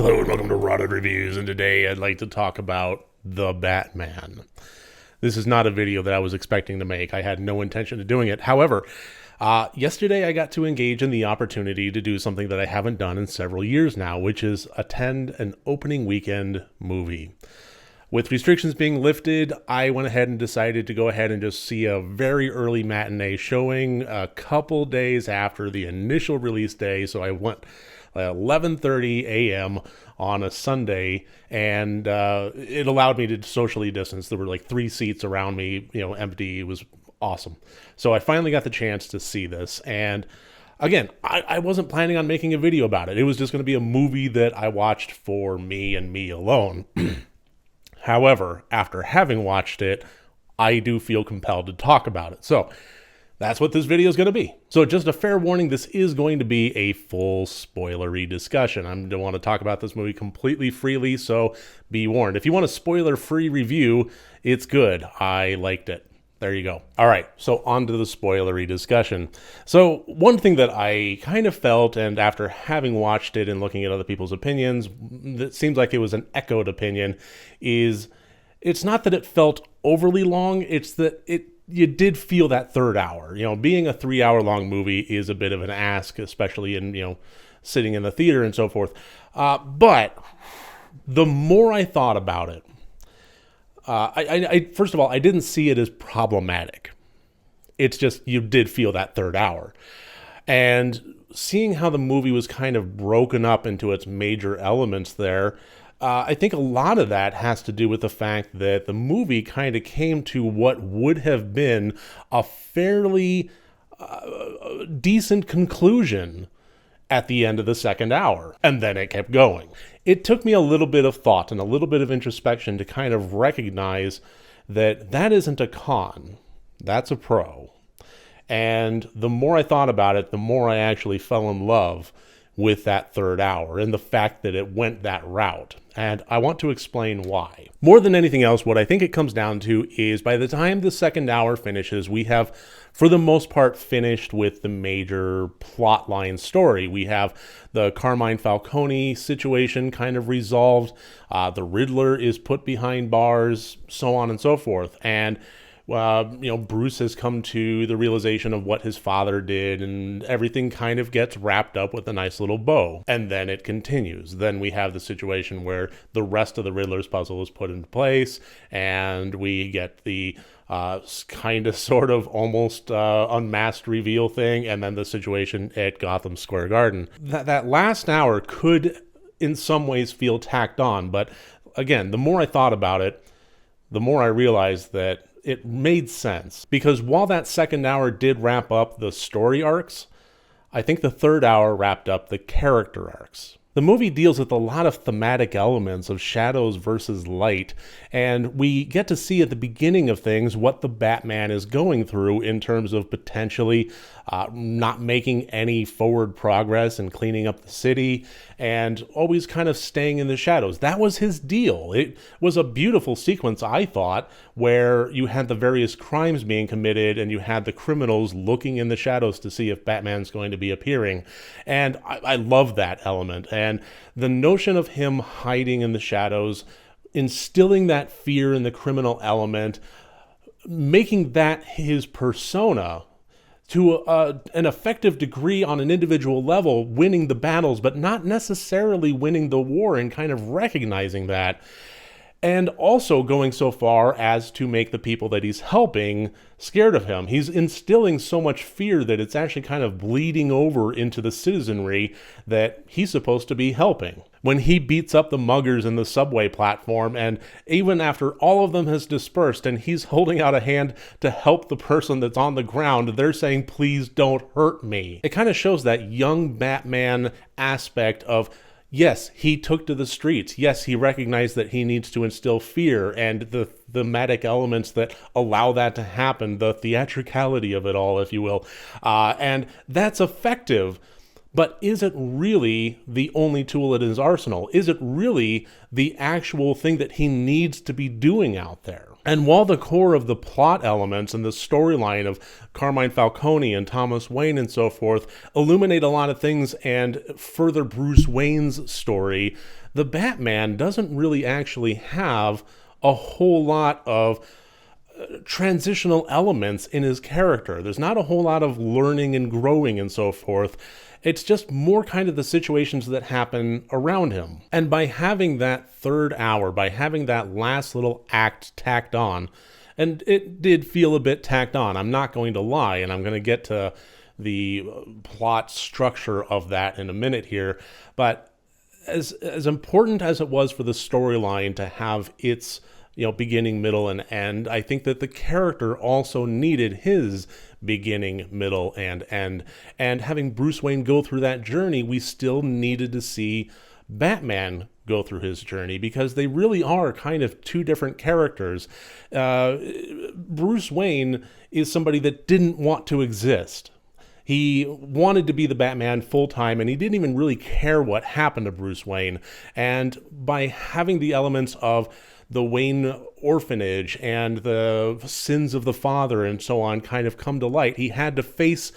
Hello and welcome to Rotted Reviews, and today I'd like to talk about The Batman. This is not a video that I was expecting to make. I had no intention of doing it. However, yesterday I got to engage in the opportunity to do something that I haven't done in several years now, which is attend an opening weekend movie. With restrictions being lifted, I went ahead and decided to go ahead and just see a very early matinee showing a couple days after the initial release day. So I went 11:30 a.m. on a Sunday, and it allowed me to socially distance. There were like 3 seats around me, empty. It was awesome. So I finally got the chance to see this, and again, I wasn't planning on making a video about it. It was just going to be a movie that I watched for me and me alone. However, after having watched it, I do feel compelled to talk about it. So that's what this video is going to be. So just a fair warning, this is going to be a full spoilery discussion. I don't want to talk about this movie completely freely, so be warned. If you want a spoiler-free review, it's good. I liked it. There you go. All right, so on to the spoilery discussion. So one thing that I kind of felt, and after having watched it and looking at other people's opinions, it seems like it was an echoed opinion, is it's not that it felt overly long, it's that you did feel that third hour. Being a 3-hour-long movie is a bit of an ask, especially in, sitting in the theater and so forth. But the more I thought about it, first of all, I didn't see it as problematic. It's just you did feel that third hour. And seeing how the movie was kind of broken up into its major elements there, I think a lot of that has to do with the fact that the movie kind of came to what would have been a fairly decent conclusion at the end of the second hour, and then it kept going. It took me a little bit of thought and a little bit of introspection to kind of recognize that that isn't a con, that's a pro. And the more I thought about it, the more I actually fell in love with that third hour and the fact that it went that route. And I want to explain why. More than anything else, what I think it comes down to is by the time the second hour finishes, we have, for the most part, finished with the major plotline story. We have the 𝗘𝗏𝗺 situation kind of resolved. The Riddler is put behind bars, so on and so forth. And Bruce has come to the realization of what his father did, and everything kind of gets wrapped up with a nice little bow. And then it continues. Then we have the situation where the rest of the Riddler's puzzle is put into place, and we get the kind of sort of almost unmasked reveal thing, and then the situation at Gotham Square Garden. That last hour could in some ways feel tacked on, but again, the more I thought about it, the more I realized that it made sense, because while that second hour did wrap up the story arcs, I think the third hour wrapped up the character arcs. The movie deals with a lot of thematic elements of shadows versus light, and we get to see at the beginning of things what the Batman is going through in terms of potentially not making any forward progress and cleaning up the city, and always kind of staying in the shadows. That was his deal. It was a beautiful sequence, I thought, where you had the various crimes being committed and you had the criminals looking in the shadows to see if Batman's going to be appearing. And I love that element. And the notion of him hiding in the shadows, instilling that fear in the criminal element, making that his persona to an effective degree on an individual level, winning the battles, but not necessarily winning the war, and kind of recognizing that. And also going so far as to make the people that he's helping scared of him. He's instilling so much fear that it's actually kind of bleeding over into the citizenry that he's supposed to be helping. When he beats up the muggers in the subway platform, and even after all of them has dispersed and he's holding out a hand to help the person that's on the ground, they're saying, "Please don't hurt me." It kind of shows that young Batman aspect of, yes, he took to the streets. Yes, he recognized that he needs to instill fear, and the thematic elements that allow that to happen, the theatricality of it all, if you will. And that's effective. But is it really the only tool in his arsenal? Is it really the actual thing that he needs to be doing out there? And while the core of the plot elements and the storyline of Carmine Falcone and Thomas Wayne and so forth illuminate a lot of things and further Bruce Wayne's story, the Batman doesn't really actually have a whole lot of transitional elements in his character. There's not a whole lot of learning and growing and so forth. It's just more kind of the situations that happen around him. And by having that third hour, by having that last little act tacked on, and it did feel a bit tacked on, I'm not going to lie, and I'm going to get to the plot structure of that in a minute here, but as important as it was for the storyline to have its beginning, middle, and end, I think that the character also needed his beginning, middle, and end. And having Bruce Wayne go through that journey, we still needed to see Batman go through his journey, because they really are kind of two different characters. Bruce Wayne is somebody that didn't want to exist. He wanted to be the Batman full-time, and he didn't even really care what happened to Bruce Wayne. And by having the elements of the Wayne orphanage and the sins of the father and so on kind of come to light, he had to face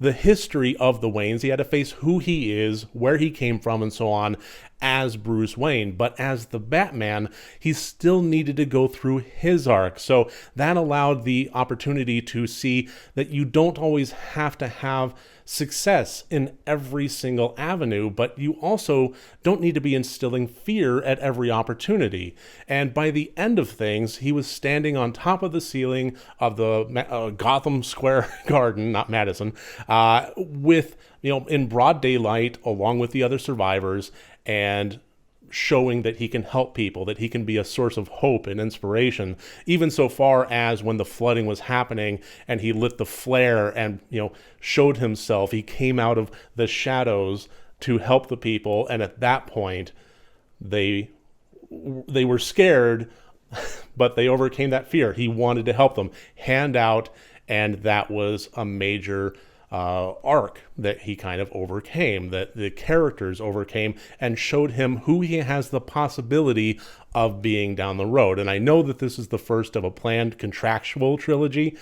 the history of the Waynes. He had to face who he is, where he came from, and so on as Bruce Wayne. But as the Batman, he still needed to go through his arc. So that allowed the opportunity to see that you don't always have to have success in every single avenue, but you also don't need to be instilling fear at every opportunity. And by the end of things, he was standing on top of the ceiling of the Gotham Square Garden, not Madison, with, in broad daylight, along with the other survivors, and showing that he can help people, that he can be a source of hope and inspiration, even so far as when the flooding was happening and he lit the flare and, showed himself, he came out of the shadows to help the people. And at that point, they were scared, but they overcame that fear. He wanted to help them, hand out, and that was a major arc that he kind of overcame, that the characters overcame, and showed him who he has the possibility of being down the road. And I know that this is the first of a planned contractual trilogy.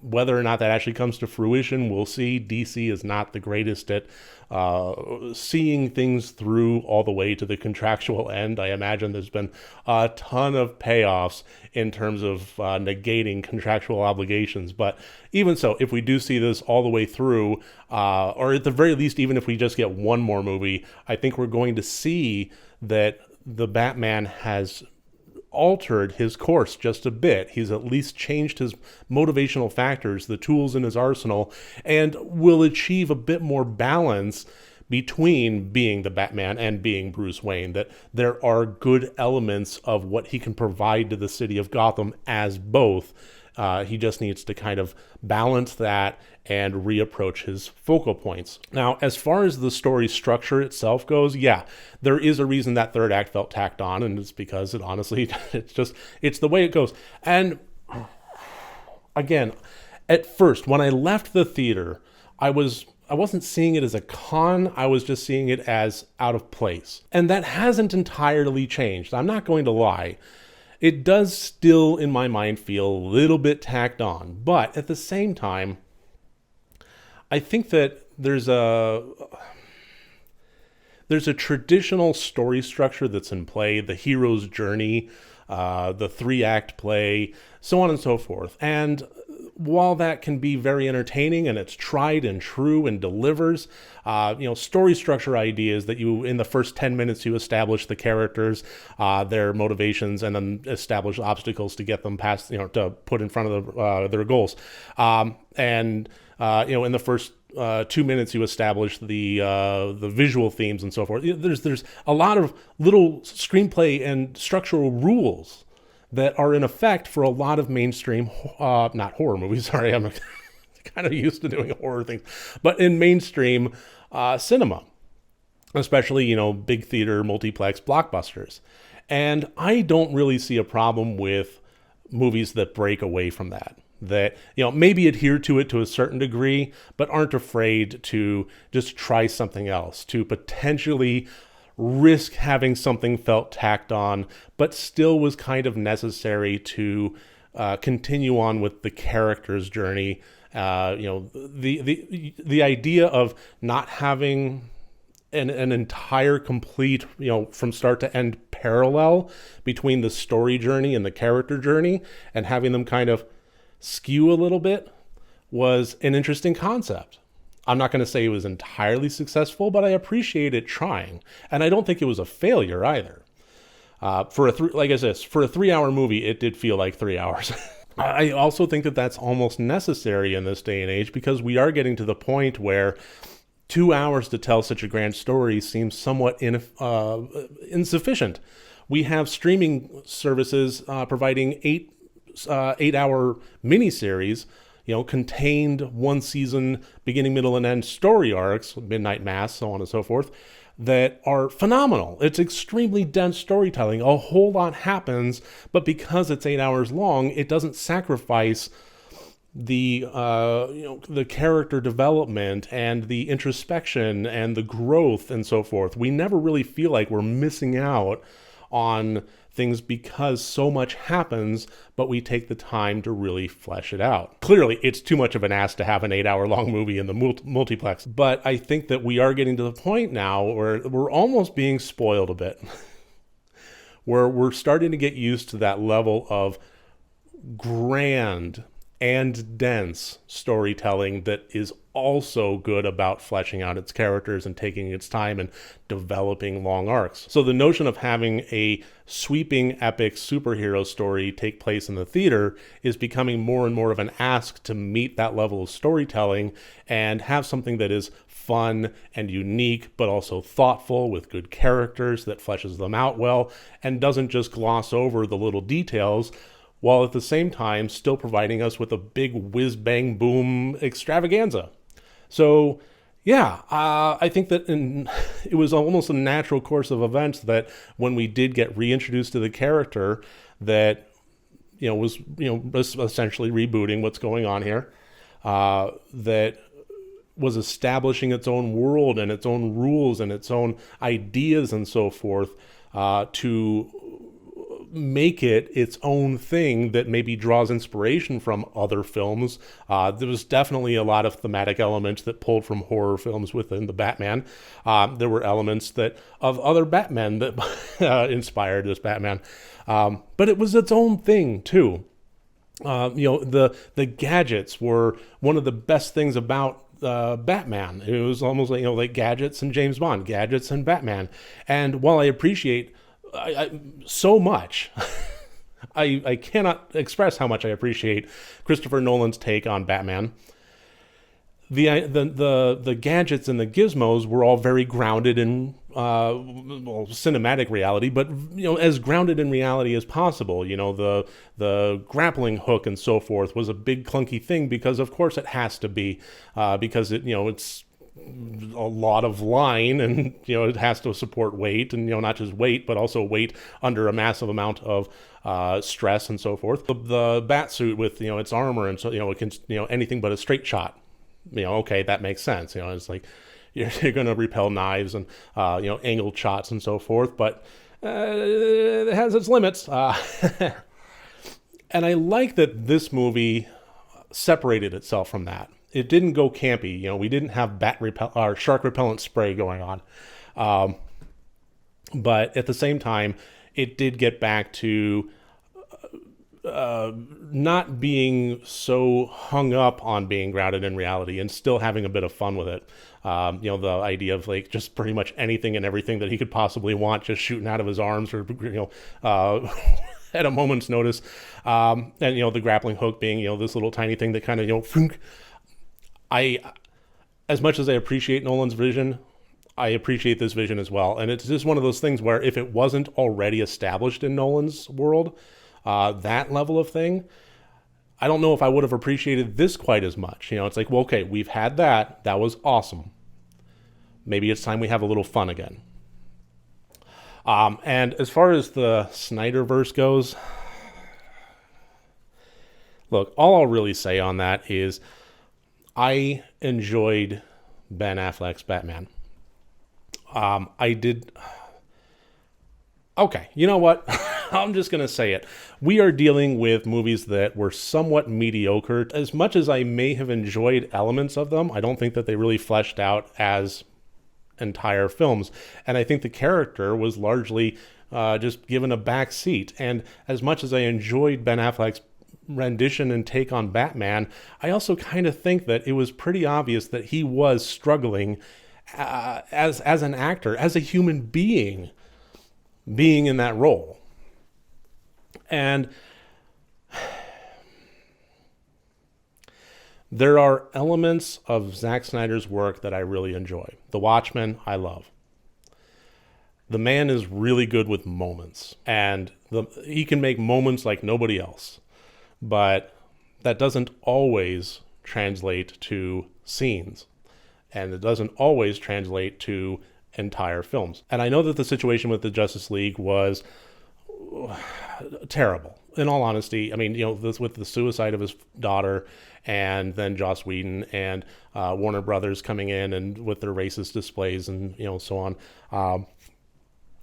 Whether or not that actually comes to fruition, we'll see. DC is not the greatest at seeing things through all the way to the contractual end. I imagine there's been a ton of payoffs in terms of negating contractual obligations. But even so, if we do see this all the way through, or at the very least, even if we just get one more movie, I think we're going to see that the Batman has altered his course just a bit. He's at least changed his motivational factors, the tools in his arsenal, and will achieve a bit more balance between being the Batman and being Bruce Wayne, that there are good elements of what he can provide to the city of Gotham as both. He just needs to kind of balance that and reapproach his focal points. Now, as far as the story structure itself goes, yeah, there is a reason that third act felt tacked on, and it's because it honestly, it's the way it goes. And again, at first, when I left the theater, I wasn't seeing it as a con, I was just seeing it as out of place. And that hasn't entirely changed. I'm not going to lie. It does still, in my mind, feel a little bit tacked on. But at the same time, I think that there's a traditional story structure that's in play, the hero's journey, the 3-act play, so on and so forth. And while that can be very entertaining and it's tried and true and delivers, story structure ideas that you, in the first 10 minutes, you establish the characters, their motivations, and then establish obstacles to get them past, to put in front of their goals. In the first 2 minutes, you establish the visual themes and so forth. There's a lot of little screenplay and structural rules that are in effect for a lot of mainstream, not horror movies, sorry, I'm kind of used to doing horror things, but in mainstream cinema, especially, big theater, multiplex blockbusters. And I don't really see a problem with movies that break away from that. that, maybe adhere to it to a certain degree, but aren't afraid to just try something else, to potentially risk having something felt tacked on, but still was kind of necessary to continue on with the character's journey. The idea of not having an entire complete, from start to end parallel between the story journey and the character journey, and having them kind of skew a little bit, was an interesting concept. I'm not going to say it was entirely successful, but I appreciate it trying. And I don't think it was a failure either. For a 3-hour movie, it did feel like 3 hours. I also think that that's almost necessary in this day and age, because we are getting to the point where 2 hours to tell such a grand story seems somewhat insufficient. We have streaming services providing 8-hour miniseries, contained one season, beginning, middle, and end story arcs, Midnight Mass, so on and so forth, that are phenomenal. It's extremely dense storytelling. A whole lot happens, but because it's 8 hours long, it doesn't sacrifice the character development and the introspection and the growth and so forth. We never really feel like we're missing out on things because so much happens, but we take the time to really flesh it out. Clearly, it's too much of an ask to have an 8-hour long movie in the multiplex, but I think that we are getting to the point now where we're almost being spoiled a bit, where we're starting to get used to that level of grand and dense storytelling that is also good about fleshing out its characters and taking its time and developing long arcs. So the notion of having a sweeping epic superhero story take place in the theater is becoming more and more of an ask to meet that level of storytelling and have something that is fun and unique, but also thoughtful, with good characters that fleshes them out well and doesn't just gloss over the little details, while at the same time still providing us with a big whiz-bang-boom extravaganza. So, yeah, I think that it was almost a natural course of events that when we did get reintroduced to the character that, was essentially rebooting what's going on here, that was establishing its own world and its own rules and its own ideas and so forth, to make it its own thing that maybe draws inspiration from other films. There was definitely a lot of thematic elements that pulled from horror films within the Batman. There were elements of other Batmen that inspired this Batman. But it was its own thing too. The gadgets were one of the best things about Batman. It was almost like gadgets and James Bond, gadgets and Batman. And while I appreciate so much, I cannot express how much I appreciate Christopher Nolan's take on Batman. The gadgets and the gizmos were all very grounded in cinematic reality, but as grounded in reality as possible. The grappling hook and so forth was a big clunky thing because of course it has to be, because it's a lot of line and it has to support weight, and not just weight but also weight under a massive amount of stress and so forth. The bat suit with its armor, and so it can anything but a straight shot. Okay, that makes sense. It's like you're going to repel knives and angled shots and so forth, but it has its limits. And I like that this movie separated itself from that. It didn't go campy. We didn't have shark repellent spray going on. But at the same time, it did get back to not being so hung up on being grounded in reality and still having a bit of fun with it. The idea of like just pretty much anything and everything that he could possibly want just shooting out of his arms, or at a moment's notice. And the grappling hook being this little tiny thing that kind of as much as I appreciate Nolan's vision, I appreciate this vision as well. And it's just one of those things where if it wasn't already established in Nolan's world, that level of thing, I don't know if I would have appreciated this quite as much. It's like, well, okay, we've had that. That was awesome. Maybe it's time we have a little fun again. And as far as the Snyderverse goes, Look, all I'll really say on that is I enjoyed Ben Affleck's Batman. I did. Okay, you know what? I'm just going to say it. We are dealing with movies that were somewhat mediocre. As much as I may have enjoyed elements of them, I don't think that they really fleshed out as entire films. And I think the character was largely just given a back seat. And as much as I enjoyed Ben Affleck's rendition and take on Batman, I also kind of think that it was pretty obvious that he was struggling as an actor, as a human being in that role. And there are elements of Zack Snyder's work that I really enjoy. The Watchmen, I love. The man is really good with moments, and he can make moments like nobody else. But that doesn't always translate to scenes, and it doesn't always translate to entire films. And I know that the situation with the Justice League was terrible. In all honesty, I mean, with the suicide of his daughter, and then Joss Whedon and Warner Brothers coming in and with their racist displays and so on,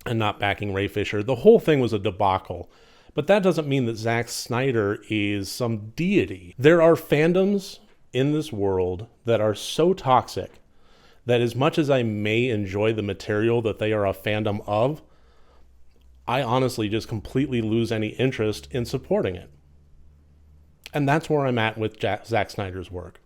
and not backing Ray Fisher, the whole thing was a debacle. But that doesn't mean that Zack Snyder is some deity. There are fandoms in this world that are so toxic that as much as I may enjoy the material that they are a fandom of, I honestly just completely lose any interest in supporting it. And that's where I'm at with Zack Snyder's work.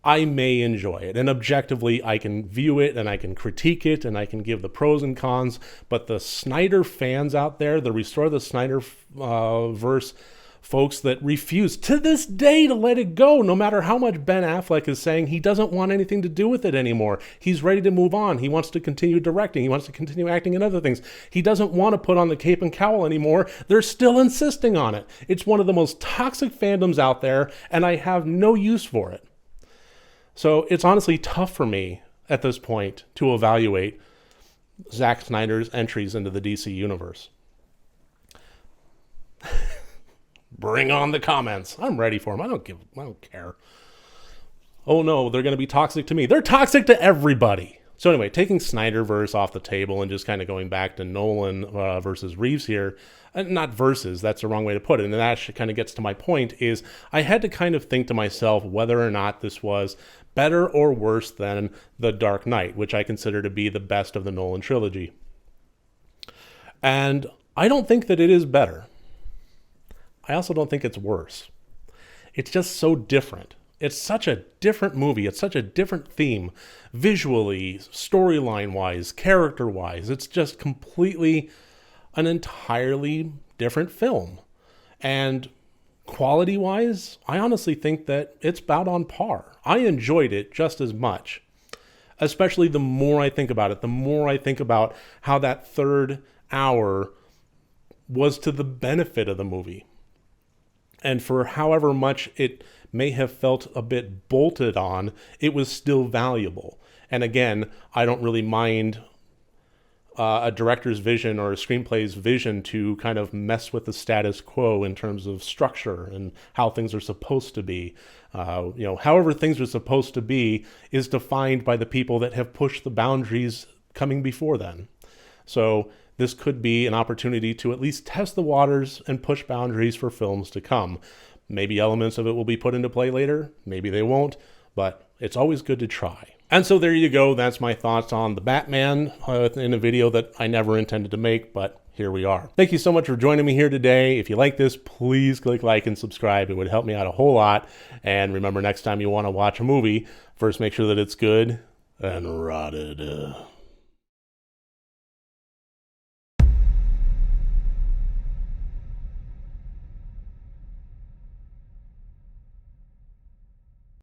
I may enjoy it, and objectively I can view it and I can critique it and I can give the pros and cons, but the Snyder fans out there, the Restore the Snyder verse folks that refuse to this day to let it go, no matter how much Ben Affleck is saying he doesn't want anything to do with it anymore. He's ready to move on. He wants to continue directing. He wants to continue acting in other things. He doesn't want to put on the cape and cowl anymore. They're still insisting on it. It's one of the most toxic fandoms out there, and I have no use for it. So it's honestly tough for me at this point to evaluate Zack Snyder's entries into the DC universe. Bring on the comments. I'm ready for them. I don't care. Oh no, they're going to be toxic to me. They're toxic to everybody. So anyway, taking Snyderverse off the table and just kind of going back to Nolan versus Reeves here. Not versus, that's the wrong way to put it. And that actually kind of gets to my point is I had to kind of think to myself whether or not this was better or worse than The Dark Knight, which I consider to be the best of the Nolan trilogy. And I don't think that it is better. I also don't think it's worse. It's just so different. It's such a different movie. It's such a different theme, visually, storyline-wise, character-wise. It's just completely an entirely different film. And quality-wise, I honestly think that it's about on par. I enjoyed it just as much, especially the more I think about it, the more I think about how that third hour was to the benefit of the movie. And for however much it may have felt a bit bolted on, it was still valuable. And again, I don't really mind a director's vision or a screenplay's vision to kind of mess with the status quo in terms of structure and how things are supposed to be. However things are supposed to be is defined by the people that have pushed the boundaries coming before then. So this could be an opportunity to at least test the waters and push boundaries for films to come. Maybe elements of it will be put into play later. Maybe they won't, but it's always good to try. And so there you go. That's my thoughts on the Batman in a video that I never intended to make, but here we are. Thank you so much for joining me here today. If you like this, please click like and subscribe. It would help me out a whole lot. And remember, next time you want to watch a movie, first make sure that it's good and rotted.